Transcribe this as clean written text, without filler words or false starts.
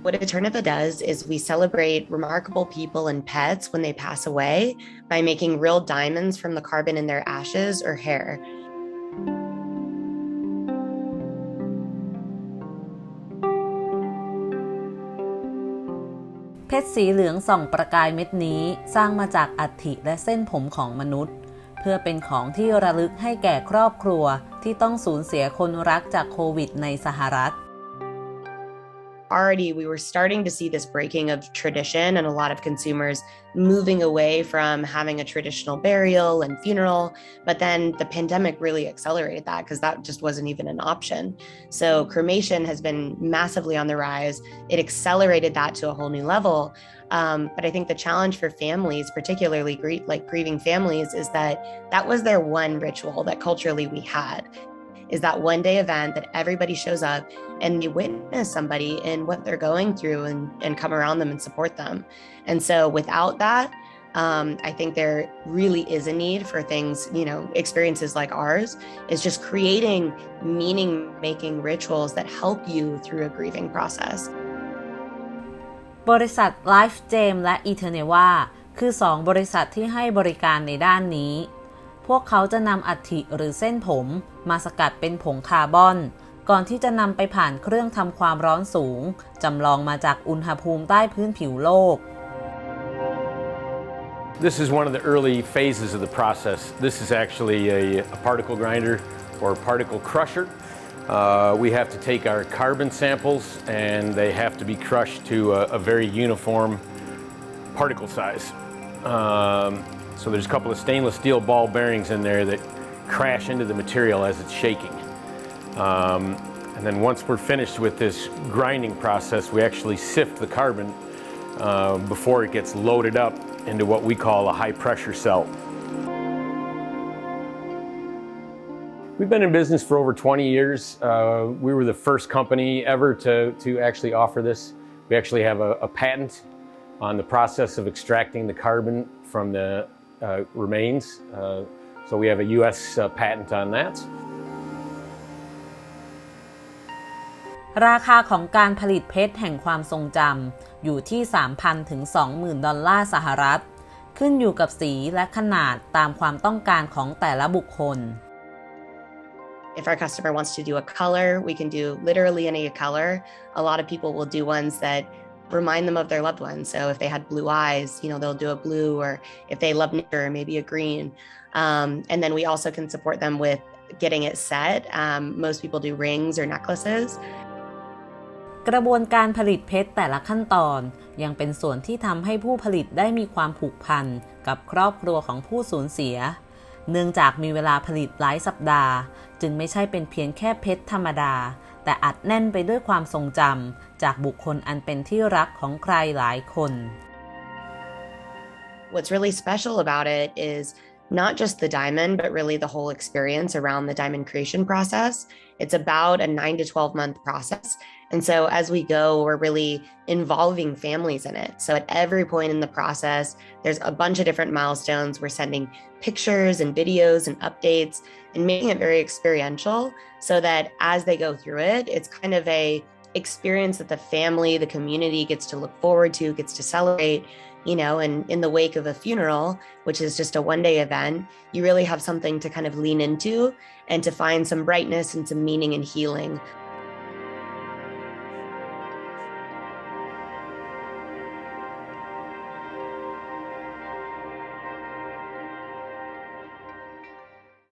What Eterneva does is we celebrate remarkable people and pets when they pass away by making real diamonds from the carbon in their ashes or hair. เพชรสีเหลืองส่องประกายเม็ดนี้สร้างมาจากอัฐิและเส้นผมของมนุษย์เพื่อเป็นของที่ระลึกให้แก่ครอบครัวที่ต้องสูญเสียคนรักจากโควิดในสหรัฐAlready we were starting to see this breaking of tradition and a lot of consumers moving away from having a traditional burial and funeral, but then the pandemic really accelerated that because that just wasn't even an option. So cremation has been massively on the rise. It accelerated that to a whole new level. But I think the challenge for families, particularly grieving families, is that was their one ritual that culturally we had.Is that one day event that everybody shows up and you witness somebody in what they're going through and come around them and support them. And so without that, I think there really is a need for things, experiences like ours is just creating meaning-making rituals that help you through a grieving process. บริษัท Life Gem และ Eterneva คือ2บริษัทที่ให้บริการในด้านนี้พวกเขาจะนำอัฐิหรือเส้นผมมาสกัดเป็นผงคาร์บอนก่อนที่จะนำไปผ่านเครื่องทำความร้อนสูงจำลองมาจากอุณหภูมิใต้พื้นผิวโลก This is one of the early phases of the process. This is actually a particle grinder or particle crusher. We have to take our carbon samples and they have to be crushed to a very uniform particle size.So there's a couple of stainless steel ball bearings in there that crash into the material as it's shaking. And then once we're finished with this grinding process, we actually sift the carbon before it gets loaded up into what we call a high pressure cell. We've been in business for over 20 years. We were the first company ever to actually offer this. We actually have a patent on the process of extracting the carbon from the remains. So we have a U.S. patent on that. ราคาของการผลิตเพชรแห่งความทรงจำอยู่ที่ 3,000 ถึง 20,000 ดอลลาร์สหรัฐขึ้นอยู่กับสีและขนาดตามความต้องการของแต่ละบุคคล If our customer wants to do a color, we can do literally any color. A lot of people will do ones that remind them of their loved ones. So if they had blue eyes, they'll do a blue, or if they love nature, maybe a green. And then we also can support them with getting it set. Most people do rings or necklaces. กระบวนการผลิตเพชรแต่ละขั้นตอนยังเป็นส่วนที่ทำให้ผู้ผลิตได้มีความผูกพันกับครอบครัวของผู้สูญเสียเนื่องจากมีเวลาผลิตหลายสัปดาห์จึงไม่ใช่เป็นเพียงแค่เพชรธรรมดาแต่อัดแน่นไปด้วยความทรงจำจากบุคคลอันเป็นที่รักของใครหลายคน What's really special about it is not just the diamond, but really the whole experience around the diamond creation process. It's about a 9 to 12-month process. And so as we go, we're really involving families in it. So at every point in the process, there's a bunch of different milestones. We're sending pictures and videos and updates and making it very experiential so that as they go through it, it's kind of a experience that the family, the community gets to look forward to, gets to celebrate, and in the wake of a funeral, which is just a one-day event, you really have something to kind of lean into and to find some brightness and some meaning and healing